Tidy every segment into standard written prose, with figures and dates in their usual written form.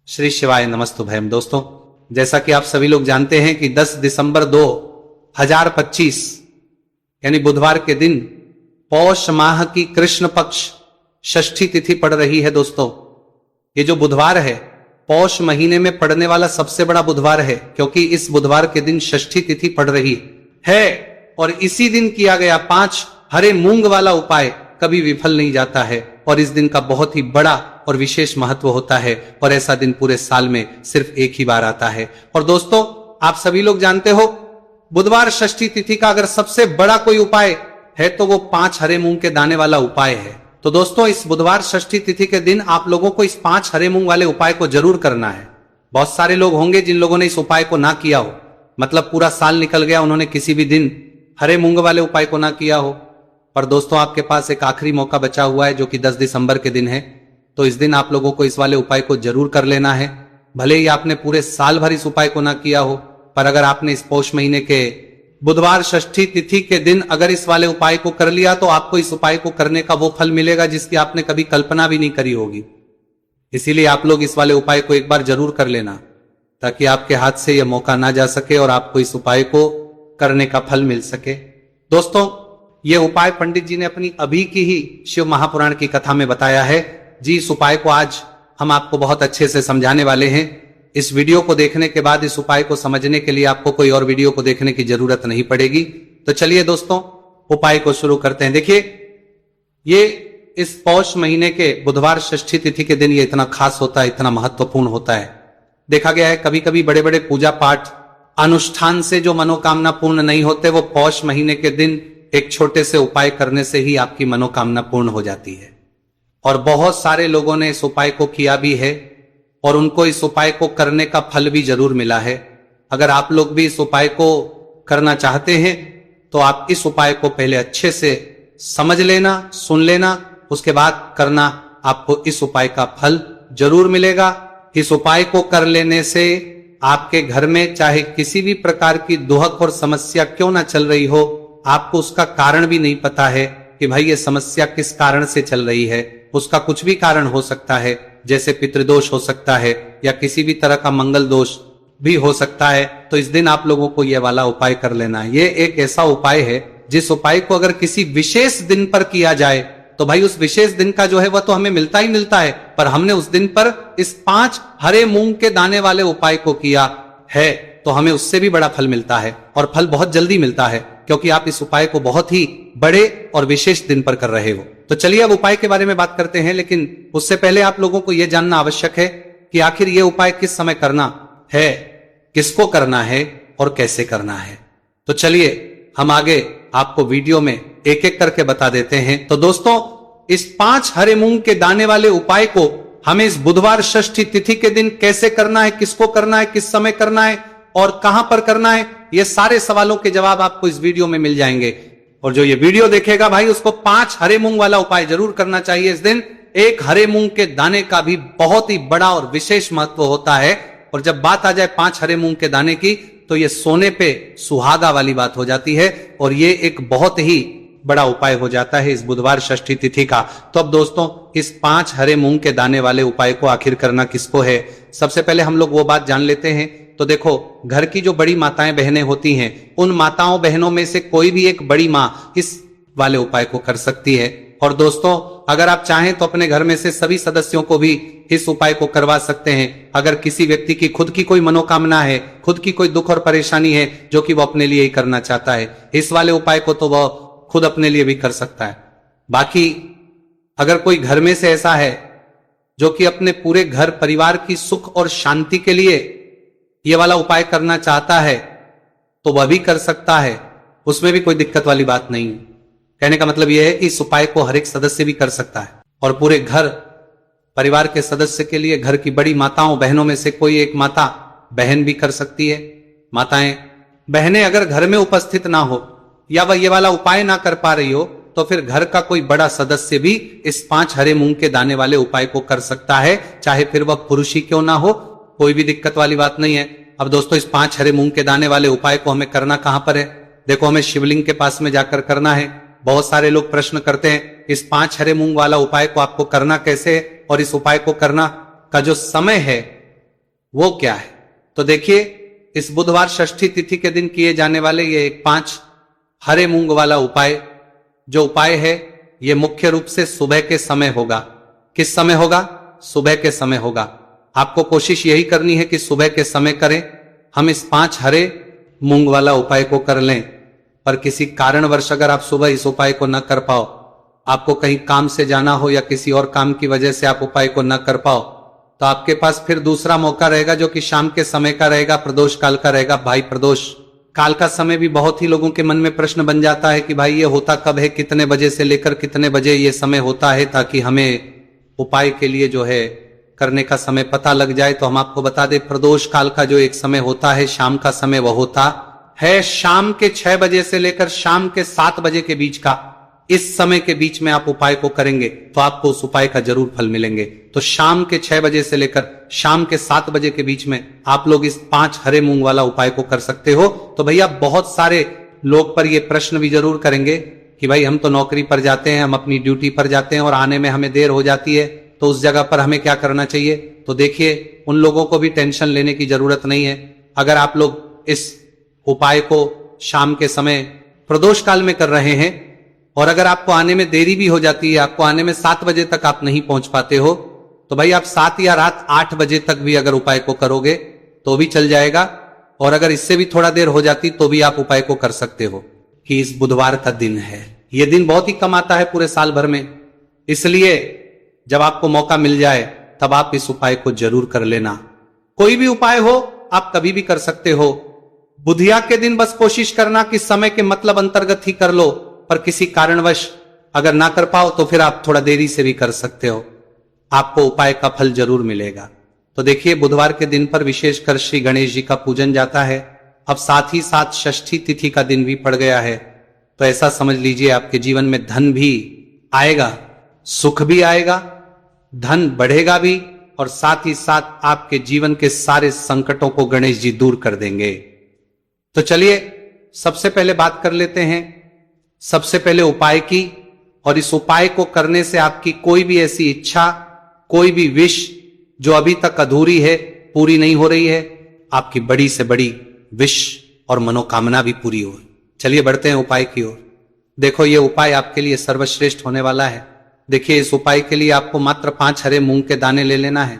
श्री शिवाय नमस्तुभयम। दोस्तों, जैसा कि आप सभी लोग जानते हैं कि 10 दिसंबर 2025 यानी बुधवार के दिन पौष माह की कृष्ण पक्ष षष्ठी तिथि पड़ रही है। दोस्तों, ये जो बुधवार है पौष महीने में पड़ने वाला सबसे बड़ा बुधवार है, क्योंकि इस बुधवार के दिन षष्ठी तिथि पड़ रही है और इसी दिन किया गया 5 हरे मूंग वाला उपाय कभी विफल नहीं जाता है और इस दिन का बहुत ही बड़ा और विशेष महत्व होता है और ऐसा दिन पूरे साल में सिर्फ एक ही बार आता है। और दोस्तों, आप सभी लोग जानते हो बुधवार षष्ठी तिथि का अगर सबसे बड़ा कोई उपाय है तो वो 5 हरे मूंग के दाने वाला उपाय है। तो दोस्तों, इस बुधवार षष्ठी तिथि के दिन आप लोगों को इस 5 हरे मूंग वाले उपाय को जरूर करना है। बहुत सारे लोग होंगे जिन लोगों ने इस उपाय को ना किया हो, मतलब पूरा साल निकल गया, उन्होंने किसी भी दिन हरे मूंग वाले उपाय को ना किया हो। पर दोस्तों, आपके पास एक आखिरी मौका बचा हुआ है जो कि 10 दिसंबर के दिन है। तो इस दिन आप लोगों को इस वाले उपाय को जरूर कर लेना है। भले ही आपने पूरे साल भर इस उपाय को ना किया हो, पर अगर आपने इस पौष महीने के बुधवार षष्ठी तिथि के दिन अगर इस वाले उपाय को कर लिया तो आपको इस उपाय को करने का वो फल मिलेगा जिसकी आपने कभी कल्पना भी नहीं करी होगी। इसीलिए आप लोग इस वाले उपाय को एक बार जरूर कर लेना, ताकि आपके हाथ से यह मौका ना जा सके और आपको इस उपाय को करने का फल मिल सके। दोस्तों, यह उपाय पंडित जी ने अपनी अभी की ही शिव महापुराण की कथा में बताया है जी। इस उपाय को आज हम आपको बहुत अच्छे से समझाने वाले हैं। इस वीडियो को देखने के बाद इस उपाय को समझने के लिए आपको कोई और वीडियो को देखने की जरूरत नहीं पड़ेगी। तो चलिए दोस्तों, उपाय को शुरू करते हैं। देखिए, ये इस पौष महीने के बुधवार षष्ठी तिथि के दिन ये इतना खास होता है, इतना महत्वपूर्ण होता है। देखा गया है कभी कभी बड़े बड़े पूजा पाठ अनुष्ठान से जो मनोकामना पूर्ण नहीं होते, वो पौष महीने के दिन एक छोटे से उपाय करने से ही आपकी मनोकामना पूर्ण हो जाती है। और बहुत सारे लोगों ने इस उपाय को किया भी है और उनको इस उपाय को करने का फल भी जरूर मिला है। अगर आप लोग भी इस उपाय को करना चाहते हैं तो आप इस उपाय को पहले अच्छे से समझ लेना, सुन लेना, उसके बाद करना। आपको इस उपाय का फल जरूर मिलेगा। इस उपाय को कर लेने से आपके घर में चाहे किसी भी प्रकार की दुहक और समस्या क्यों ना चल रही हो, आपको उसका कारण भी नहीं पता है कि भाई ये समस्या किस कारण से चल रही है। उसका कुछ भी कारण हो सकता है, जैसे पितृदोष हो सकता है या किसी भी तरह का मंगल दोष भी हो सकता है। तो इस दिन आप लोगों को यह वाला उपाय कर लेना है। ये एक ऐसा उपाय है जिस उपाय को अगर किसी विशेष दिन पर किया जाए तो भाई उस विशेष दिन का जो है वह तो हमें मिलता ही मिलता है, पर हमने उस दिन पर इस 5 हरे मूंग के दाने वाले उपाय को किया है तो हमें उससे भी बड़ा फल मिलता है और फल बहुत जल्दी मिलता है, क्योंकि आप इस उपाय को बहुत ही बड़े और विशेष दिन पर कर रहे हो। तो चलिए अब उपाय के बारे में बात करते हैं, लेकिन उससे पहले आप लोगों को यह जानना आवश्यक है कि आखिर यह उपाय किस समय करना है, किसको करना है और कैसे करना है। तो चलिए हम आगे आपको वीडियो में एक एक करके बता देते हैं। तो दोस्तों, इस 5 हरे मूंग के दाने वाले उपाय को हमें इस बुधवार षष्ठी तिथि के दिन कैसे करना है, किसको करना है, किस समय करना है और कहां पर करना है, ये सारे सवालों के जवाब आपको इस वीडियो में मिल जाएंगे। और जो ये वीडियो देखेगा भाई उसको 5 हरे मूंग वाला उपाय जरूर करना चाहिए इस दिन। एक हरे मूंग के दाने का भी बहुत ही बड़ा और विशेष महत्व होता है। और जब बात आ जाए 5 हरे मूंग के दाने की तो ये सोने पे सुहागा वाली बात हो जाती है और ये एक बहुत ही बड़ा उपाय हो जाता है इस बुधवार षष्ठी तिथि का। तो अब दोस्तों, इस 5 हरे मूंग के दाने वाले उपाय को आखिर करना किसको है, सबसे पहले हम लोग वो बात जान लेते हैं। तो देखो, घर की जो बड़ी माताएं बहनें होती हैं, उन माताओं बहनों में से कोई भी एक बड़ी मां इस वाले उपाय को कर सकती है। और दोस्तों, अगर आप चाहें तो अपने घर में से सभी सदस्यों को भी इस उपाय को करवा सकते हैं। अगर किसी व्यक्ति की खुद की कोई मनोकामना है, खुद की कोई दुख और परेशानी है जो कि वो अपने लिए ही करना चाहता है, इस वाले उपाय को तो वह खुद अपने लिए भी कर सकता है। बाकी अगर कोई घर में से ऐसा है जो कि अपने पूरे घर परिवार की सुख और शांति के लिए ये वाला उपाय करना चाहता है तो वह भी कर सकता है, उसमें भी कोई दिक्कत वाली बात नहीं है। कहने का मतलब यह है कि इस उपाय को हर एक सदस्य भी कर सकता है और पूरे घर परिवार के सदस्य के लिए घर की बड़ी माताओं बहनों में से कोई एक माता बहन भी कर सकती है। माताएं बहनें अगर घर में उपस्थित ना हो या वह ये वाला उपाय ना कर पा रही हो तो फिर घर का कोई बड़ा सदस्य भी इस 5 हरे मूंग के दाने वाले उपाय को कर सकता है, चाहे फिर वह पुरुष ही क्यों ना हो, कोई भी दिक्कत वाली बात नहीं है। अब दोस्तों, इस 5 हरे मूंग के दाने वाले उपाय को हमें करना कहां पर है? देखो, हमें शिवलिंग के पास में जाकर करना है। बहुत सारे लोग प्रश्न करते हैं इस 5 हरे मूंग वाला उपाय को आपको करना कैसे है और इस उपाय को करना का जो समय है वो क्या है? तो देखिए, इस बुधवार षष्ठी तिथि के दिन किए जाने वाले ये एक 5 हरे मूंग वाला उपाय, जो उपाय है ये मुख्य रूप से सुबह के समय होगा। किस समय होगा? सुबह के समय होगा। आपको कोशिश यही करनी है कि सुबह के समय करें। हम इस 5 हरे मूंग वाला उपाय को कर लें, पर किसी कारणवश अगर आप सुबह इस उपाय को न कर पाओ, आपको कहीं काम से जाना हो या किसी और काम की वजह से आप उपाय को न कर पाओ, तो आपके पास फिर दूसरा मौका रहेगा, जो कि शाम के समय का रहेगा, प्रदोष काल का रहेगा। भाई, प्रदोष काल का समय भी बहुत ही लोगों के मन में प्रश्न बन जाता है कि भाई ये होता कब है, कितने बजे से लेकर कितने बजे ये समय होता है, ताकि हमें उपाय के लिए जो है करने का समय पता लग जाए। तो हम आपको बता दें, प्रदोष काल का जो एक समय होता है, शाम का समय, वह होता है शाम के 6 बजे से लेकर शाम के 7 बजे के बीच का। इस समय के बीच में आप उपाय को करेंगे तो आपको उस उपाय का जरूर फल मिलेंगे। तो शाम के 6 बजे से लेकर शाम के 7 बजे के बीच में आप लोग इस 5 हरे मूंग वाला उपाय को कर सकते हो। तो भैया, बहुत सारे लोग पर ये प्रश्न भी जरूर करेंगे कि भाई हम तो नौकरी पर जाते हैं, हम अपनी ड्यूटी पर जाते हैं और आने में हमें देर हो जाती है, तो उस जगह पर हमें क्या करना चाहिए? तो देखिए, उन लोगों को भी टेंशन लेने की जरूरत नहीं है। अगर आप लोग इस उपाय को शाम के समय प्रदोष काल में कर रहे हैं और अगर आपको आने में देरी भी हो जाती है, आपको आने में 7 बजे तक आप नहीं पहुंच पाते हो, तो भाई आप 7 या रात 8 बजे तक भी अगर उपाय को करोगे तो भी चल जाएगा। और अगर इससे भी थोड़ा देर हो जाती तो भी आप उपाय को कर सकते हो। कि इस बुधवार का दिन है, यह दिन बहुत ही कम आता है पूरे साल भर में, इसलिए जब आपको मौका मिल जाए तब आप इस उपाय को जरूर कर लेना। कोई भी उपाय हो आप कभी भी कर सकते हो। बुधिया के दिन बस कोशिश करना कि समय के मतलब अंतर्गत ही कर लो, पर किसी कारणवश अगर ना कर पाओ तो फिर आप थोड़ा देरी से भी कर सकते हो, आपको उपाय का फल जरूर मिलेगा। तो देखिए, बुधवार के दिन पर विशेषकर श्री गणेश जी का पूजन जाता है। अब साथ ही साथ षष्ठी तिथि का दिन भी पड़ गया है, तो ऐसा समझ लीजिए आपके जीवन में धन भी आएगा, सुख भी आएगा, धन बढ़ेगा भी, और साथ ही साथ आपके जीवन के सारे संकटों को गणेश जी दूर कर देंगे। तो चलिए सबसे पहले बात कर लेते हैं सबसे पहले उपाय की। और इस उपाय को करने से आपकी कोई भी ऐसी इच्छा, कोई भी विश जो अभी तक अधूरी है, पूरी नहीं हो रही है, आपकी बड़ी से बड़ी विश और मनोकामना भी पूरी हो। चलिए बढ़ते हैं उपाय की ओर। देखो, यह उपाय आपके लिए सर्वश्रेष्ठ होने वाला है। देखिए, इस उपाय के लिए आपको मात्र 5 हरे मूंग के दाने ले लेना है।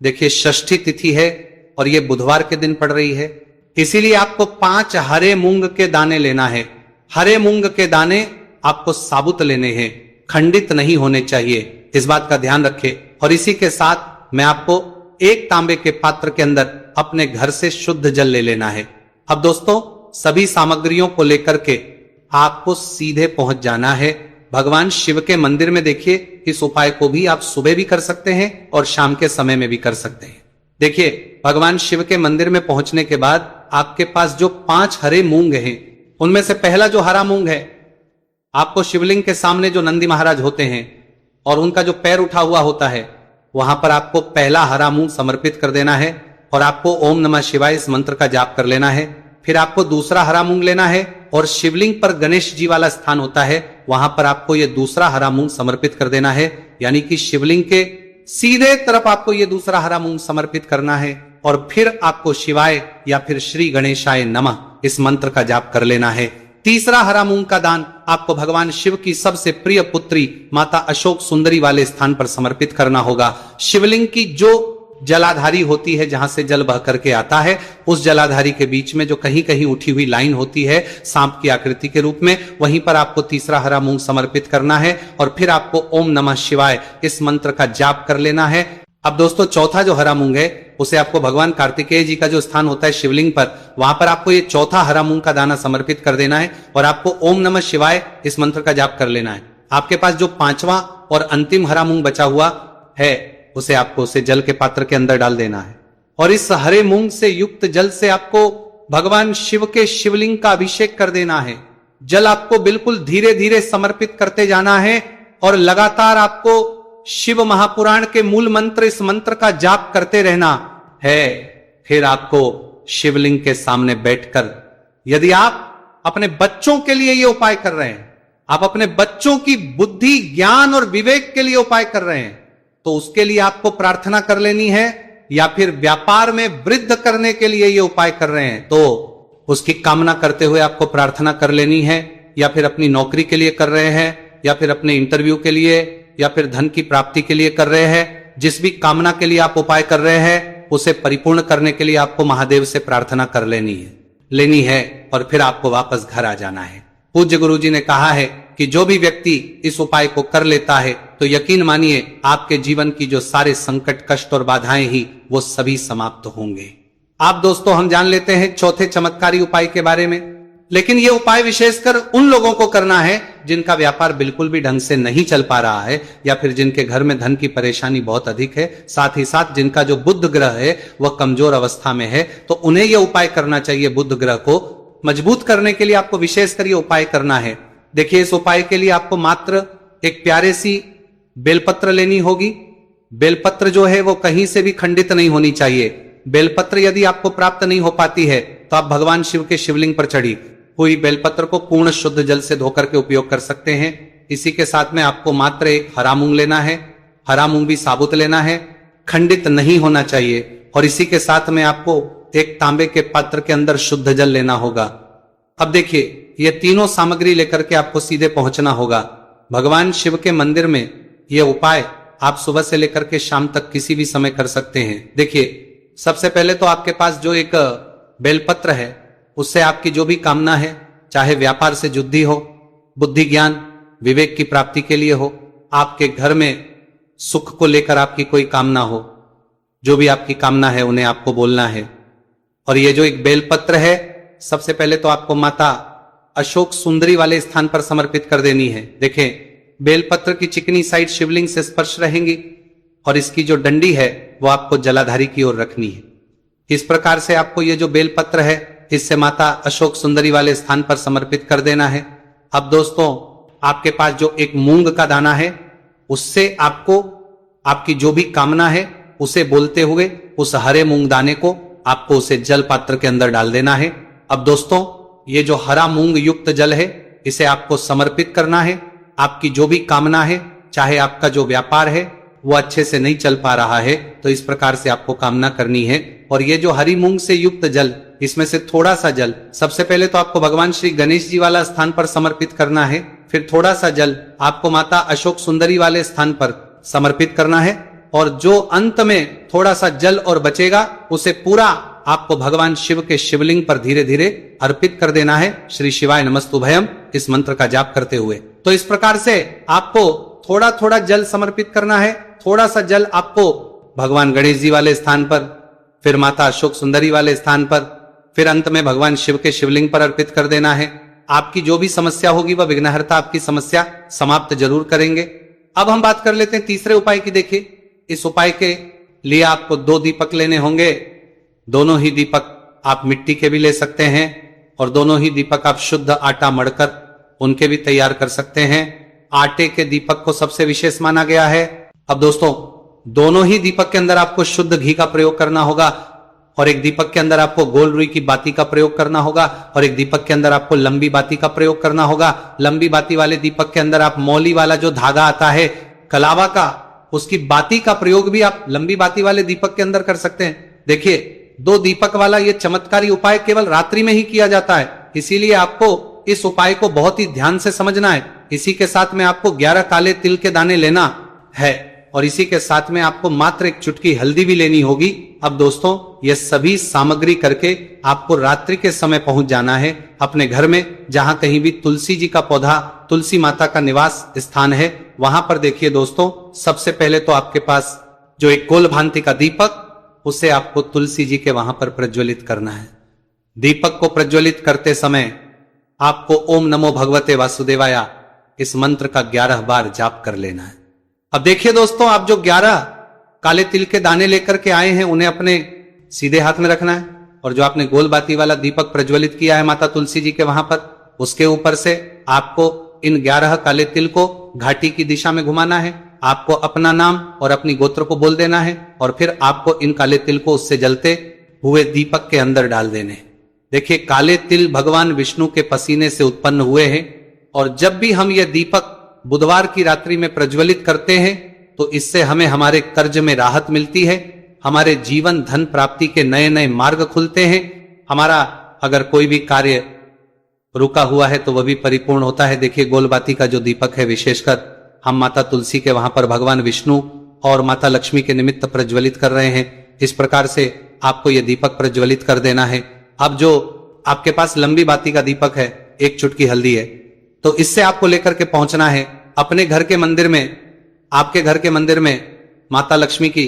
देखिए, षष्ठी तिथि है और यह बुधवार के दिन पड़ रही है, इसीलिए आपको 5 हरे मूंग के दाने लेना है। हरे मूंग के दाने आपको साबुत लेने हैं, खंडित नहीं होने चाहिए, इस बात का ध्यान रखें। और इसी के साथ मैं आपको एक तांबे के पात्र के अंदर अपने घर से शुद्ध जल ले लेना है। अब दोस्तों, सभी सामग्रियों को लेकर के आपको सीधे पहुंच जाना है भगवान शिव के मंदिर में। देखिए, इस उपाय को भी आप सुबह भी कर सकते हैं और शाम के समय में भी कर सकते हैं। देखिए, भगवान शिव के मंदिर में पहुंचने के बाद आपके पास जो 5 हरे मूंग हैं, उनमें से पहला जो हरा मूंग है, आपको शिवलिंग के सामने जो नंदी महाराज होते हैं और उनका जो पैर उठा हुआ होता है, वहां पर आपको पहला हरा मूंग समर्पित कर देना है और आपको ओम नमः शिवाय इस मंत्र का जाप कर लेना है। फिर आपको दूसरा हरा मूंग लेना है और शिवलिंग पर गणेश जी वाला स्थान होता है, वहां पर आपको यह दूसरा हरा मूंग समर्पित कर देना है। यानी कि शिवलिंग के सीधे तरफ आपको यह दूसरा हरा मूंग समर्पित करना है और फिर आपको शिवाय या फिर श्री गणेशाय नमः इस मंत्र का जाप कर लेना है। तीसरा हरा मूंग का दान आपको भगवान शिव की सबसे प्रिय पुत्री माता अशोक सुंदरी वाले स्थान पर समर्पित करना होगा। शिवलिंग की जो जलाधारी होती है, जहां से जल बह करके आता है, उस जलाधारी के बीच में जो कहीं कहीं उठी हुई लाइन होती है सांप की आकृति के रूप में, वहीं पर आपको तीसरा हरा मूंग समर्पित करना है और फिर आपको ओम नमः शिवाय इस मंत्र का जाप कर लेना है। अब दोस्तों, चौथा जो हरा मूंग है उसे आपको भगवान कार्तिकेय जी का जो स्थान होता है शिवलिंग पर, वहां पर आपको ये चौथा हरा मूंग का दाना समर्पित कर देना है और आपको ओम नमः शिवाय इस मंत्र का जाप कर लेना है। आपके पास जो 5वां और अंतिम हरा मूंग बचा हुआ है, उसे जल के पात्र के अंदर डाल देना है और इस हरे मूंग से युक्त जल से आपको भगवान शिव के शिवलिंग का अभिषेक कर देना है। जल आपको बिल्कुल धीरे धीरे समर्पित करते जाना है और लगातार आपको शिव महापुराण के मूल मंत्र, इस मंत्र का जाप करते रहना है। फिर आपको शिवलिंग के सामने बैठकर, यदि आप अपने बच्चों के लिए ये उपाय कर रहे हैं, आप अपने बच्चों की बुद्धि, ज्ञान और विवेक के लिए उपाय कर रहे हैं, तो उसके लिए आपको प्रार्थना कर लेनी है या फिर व्यापार में वृद्धि करने के लिए ये उपाय कर रहे हैं, तो उसकी कामना करते हुए आपको प्रार्थना कर लेनी है। या फिर अपनी नौकरी के लिए कर रहे हैं, या फिर अपने इंटरव्यू के लिए, या फिर धन की प्राप्ति के लिए कर रहे हैं, जिस भी कामना के लिए आप उपाय कर रहे हैं उसे परिपूर्ण करने के लिए आपको महादेव से प्रार्थना कर लेनी है और फिर आपको वापस घर आ जाना है। पूज्य गुरु जी ने कहा है कि जो भी व्यक्ति इस उपाय को कर लेता है तो यकीन मानिए आपके जीवन की जो सारे संकट, कष्ट और बाधाएं ही वो सभी समाप्त होंगे। आप दोस्तों हम जान लेते हैं चौथे चमत्कारी उपाय के बारे में, लेकिन ये उपाय विशेषकर उन लोगों को करना है जिनका व्यापार बिल्कुल भी ढंग से नहीं चल पा रहा है, या फिर जिनके घर में धन की परेशानी बहुत अधिक है, साथ ही साथ जिनका जो बुध ग्रह है वह कमजोर अवस्था में है, तो उन्हें यह उपाय करना चाहिए। बुध ग्रह को मजबूत करने के लिए आपको विशेषकर ये उपाय करना है। देखिए, इस उपाय के लिए आपको मात्र एक प्यारे सी बेलपत्र लेनी होगी। बेलपत्र जो है वो कहीं से भी खंडित नहीं होनी चाहिए। बेलपत्र यदि आपको प्राप्त नहीं हो पाती है तो आप भगवान शिव के शिवलिंग पर चढ़ी हुई बेलपत्र को पूर्ण शुद्ध जल से धोकर के उपयोग कर सकते हैं। इसी के साथ में आपको मात्र एक हरा मूंग लेना है। हरा मूंग भी साबुत लेना है, खंडित नहीं होना चाहिए। और इसी के साथ में आपको एक तांबे के पात्र के अंदर शुद्ध जल लेना होगा। अब देखिए, ये तीनों सामग्री लेकर के आपको सीधे पहुंचना होगा भगवान शिव के मंदिर में। यह उपाय आप सुबह से लेकर के शाम तक किसी भी समय कर सकते हैं। देखिए, सबसे पहले तो आपके पास जो एक बेलपत्र है उससे आपकी जो भी कामना है, चाहे व्यापार से जुद्धि हो, बुद्धि ज्ञान विवेक की प्राप्ति के लिए हो, आपके घर में सुख को लेकर आपकी कोई कामना हो, जो भी आपकी कामना है उन्हें आपको बोलना है। और ये जो एक बेलपत्र है सबसे पहले तो आपको माता अशोक सुंदरी वाले स्थान पर समर्पित कर देनी है। देखें, बेलपत्र की चिकनी साइड शिवलिंग से स्पर्श रहेंगी और इसकी जो डंडी है वो आपको जलाधारी की ओर रखनी है। इस प्रकार से आपको ये जो बेलपत्र है इससे माता अशोक सुंदरी वाले स्थान पर समर्पित कर देना है। अब दोस्तों, आपके पास जो एक मूंग का दाना है उससे आपको आपकी जो भी कामना है उसे बोलते हुए उस हरे मूंग दाने को आपको उसे जल पात्र के अंदर डाल देना है। अब दोस्तों, ये जो हरा मूंग युक्त जल है इसे आपको समर्पित करना है। आपकी जो भी कामना है, चाहे आपका जो व्यापार है वो अच्छे से नहीं चल पा रहा है, तो इस प्रकार से आपको कामना करनी है। और ये जो हरी मूंग से युक्त जल, इसमें से थोड़ा सा जल सबसे पहले तो आपको भगवान श्री गणेश जी वाला स्थान पर समर्पित करना है। फिर थोड़ा सा जल आपको माता अशोक सुंदरी वाले स्थान पर समर्पित करना है। और जो अंत में थोड़ा सा जल और बचेगा उसे पूरा आपको भगवान शिव के शिवलिंग पर धीरे धीरे अर्पित कर देना है। श्री शिवाय नमस्तुभयम इस मंत्र का जाप करते हुए। तो इस प्रकार से आपको थोड़ा थोड़ा जल समर्पित करना है। थोड़ा सा जल आपको भगवान गणेश जी वाले स्थान पर, फिर माता अशोक सुंदरी वाले स्थान पर, फिर अंत में भगवान शिव के शिवलिंग पर अर्पित कर देना है। आपकी जो भी समस्या होगी वह विघ्नहर्ता आपकी समस्या समाप्त जरूर करेंगे। अब हम बात कर लेते हैं तीसरे उपाय की। देखिए, इस उपाय के लिए आपको 2 दीपक लेने होंगे। दोनों ही दीपक आप मिट्टी के भी ले सकते हैं और दोनों ही दीपक आप शुद्ध आटा मढ़कर उनके भी तैयार कर सकते हैं। आटे के दीपक को सबसे विशेष माना गया है। अब दोस्तों, दोनों ही दीपक के अंदर आपको शुद्ध घी का प्रयोग करना होगा और एक दीपक के अंदर आपको गोल रुई की बाती का प्रयोग करना होगा और एक दीपक के अंदर आपको लंबी बाती का प्रयोग करना होगा। लंबी बाती वाले दीपक के अंदर आप मौली वाला जो धागा आता है कलावा का, उसकी बाती का प्रयोग भी आप लंबी बाती वाले दीपक के अंदर कर सकते हैं। देखिए, 2 दीपक वाला ये चमत्कारी उपाय केवल रात्रि में ही किया जाता है, इसीलिए आपको इस उपाय को बहुत ही ध्यान से समझना है। इसी के साथ में आपको 11 काले तिल के दाने लेना है और इसी के साथ में आपको मात्र एक चुटकी हल्दी भी लेनी होगी। अब दोस्तों, ये सभी सामग्री करके आपको रात्रि के समय पहुंच जाना है अपने घर में, जहां कहीं भी तुलसी जी का पौधा, तुलसी माता का निवास स्थान है, वहां पर देखिए दोस्तों, सबसे पहले तो आपके पास जो एक गोल भांति का दीपक, उसे आपको तुलसी जी के वहां पर प्रज्वलित करना है। दीपक को प्रज्वलित करते समय आपको ओम नमो भगवते वासुदेवाय इस मंत्र का 11 बार जाप कर लेना है। अब देखिए दोस्तों, आप जो 11 काले तिल के दाने लेकर के आए हैं उन्हें अपने सीधे हाथ में रखना है और जो आपने गोल बाती वाला दीपक प्रज्वलित किया है माता तुलसी जी के वहां पर, उसके ऊपर से आपको इन 11 काले तिल को घाटी की दिशा में घुमाना है। आपको अपना नाम और अपनी गोत्र को बोल देना है और फिर आपको इन काले तिल को उससे जलते हुए दीपक के अंदर डाल देने। देखिए, काले तिल भगवान विष्णु के पसीने से उत्पन्न हुए हैं और जब भी हम ये दीपक बुधवार की रात्रि में प्रज्वलित करते हैं तो इससे हमें हमारे कर्ज में राहत मिलती है, हमारे जीवन धन प्राप्ति के नए नए मार्ग खुलते हैं। हमारा अगर कोई भी कार्य रुका हुआ है तो वह भी परिपूर्ण होता है। देखिए गोलबाती का जो दीपक है, विशेषकर हम माता तुलसी के वहां पर भगवान विष्णु और माता लक्ष्मी के निमित्त प्रज्वलित कर रहे हैं। इस प्रकार से आपको यह दीपक प्रज्वलित कर देना है। अब जो आपके पास लंबी बाती का दीपक है, एक चुटकी हल्दी है, तो इससे आपको लेकर के पहुंचना है अपने घर के मंदिर में। आपके घर के मंदिर में माता लक्ष्मी की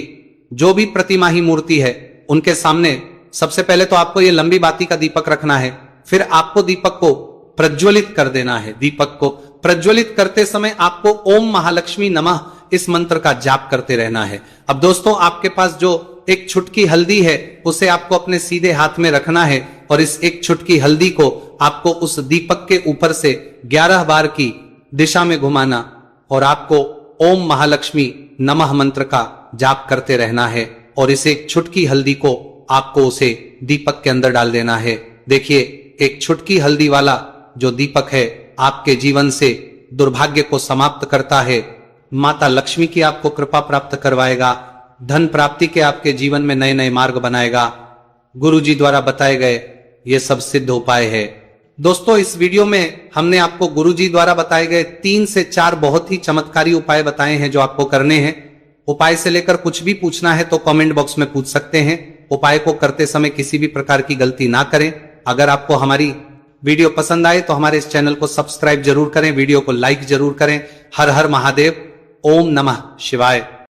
जो भी प्रतिमा ही मूर्ति है, उनके सामने सबसे पहले तो आपको ये लंबी बाती का दीपक रखना है। फिर आपको दीपक को प्रज्वलित कर देना है। दीपक को प्रज्वलित करते समय आपको ओम महालक्ष्मी नमः इस मंत्र का जाप करते रहना है। अब दोस्तों, आपके पास जो एक छुटकी हल्दी है, उसे आपको अपने सीधे हाथ में रखना है और इस एक छुटकी हल्दी को आपको उस दीपक के ऊपर से 11 बार की दिशा में घुमाना और आपको ओम महालक्ष्मी नमः मंत्र का जाप करते रहना है। और इस एक छुटकी हल्दी को आपको उसे दीपक के अंदर डाल देना है। देखिए, एक छुटकी हल्दी वाला जो दीपक है आपके जीवन से दुर्भाग्य को समाप्त करता है, माता लक्ष्मी की आपको कृपा प्राप्त करवाएगा, धन प्राप्ति के आपके जीवन में नए नए मार्ग बनाएगा। गुरु जी द्वारा बताए गए ये सब सिद्ध उपाय है। दोस्तों, इस वीडियो में हमने आपको गुरु जी द्वारा बताए गए 3 से 4 बहुत ही चमत्कारी उपाय बताए हैं जो आपको करने हैं। उपाय से लेकर कुछ भी पूछना है तो कमेंट बॉक्स में पूछ सकते हैं। उपाय को करते समय किसी भी प्रकार की गलती ना करें। अगर आपको हमारी वीडियो पसंद आए तो हमारे इस चैनल को सब्सक्राइब जरूर करें, वीडियो को लाइक जरूर करें। हर हर महादेव, ओम नमः शिवाय।